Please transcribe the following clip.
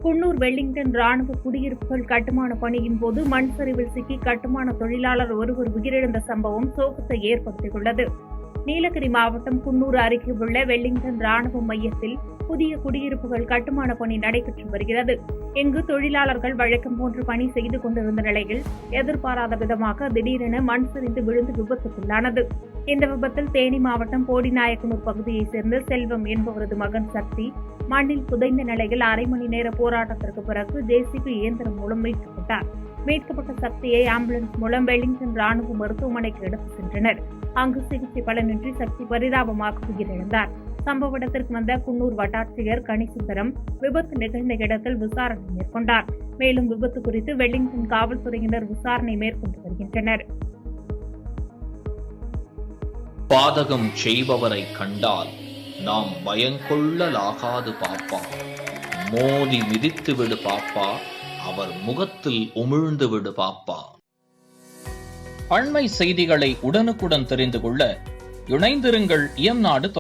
Coonoor Wellington ராணுவ குடியிருப்புகள் கட்டுமான பணியின் போது மண் சரிவில் சிக்கி கட்டுமான தொழிலாளர் ஒருவர் உயிரிழந்த சம்பவம் சோகத்தை ஏற்படுத்தியுள்ளது. நீலகிரி மாவட்டம் குன்னூர் அருகே உள்ள வெலிங்டன் ராணுவ மையத்தில் புதிய குடியிருப்புகள் கட்டுமான பணி நடைபெற்று வருகிறது. இங்கு தொழிலாளர்கள் வழக்கம் போன்று பணி செய்து கொண்டிருந்த நிலையில் எதிர்பாராத விதமாக திடீரென மண் சரிந்து விழுந்து விபத்துக்குள்ளானது. இந்த விபத்தில் தேனி மாவட்டம் போடிநாயக்கனூர் பகுதியைச் சேர்ந்த செல்வம் என்பவரது மகன் சக்தி மண்ணில் புதைந்த நிலையில் அரை மணி நேர போராட்டத்திற்கு பிறகு ஜேசிபி இயந்திரம் மூலம் மீட்கப்பட்டார். மீட்கப்பட்ட சக்தியை ஆம்புலன்ஸ் மூலம் வெலிங்டன் ராணுவ மருத்துவமனைக்கு எடுத்துச் சென்றனர். அங்கு சிகிச்சை பலனின்றி சக்தி பரிதாபமாக உயிரிழந்தார். சம்பவ இடத்திற்கு வந்த குன்னூர் வட்டாட்சியர் கனிசுந்தரம் விபத்து நிகழ்ந்த இடத்தில் விசாரணை மேற்கொண்டார். மேலும் விபத்து குறித்து வெலிங்டன் காவல்துறையினர் விசாரணை மேற்கொண்டு வருகின்றனர். பாதகம் செய்பவரை கண்டால் நாம் பயங்கொள்ளலாகாது பாப்பா, மோதி மிதித்து விடு பாப்பா, அவர் முகத்தில் உமிழ்ந்து விடு பாப்பா. அண்மை செய்திகளை உடனுக்குடன் தெரிந்து கொள்ள இணைந்திருங்கள் இயம்நாடு.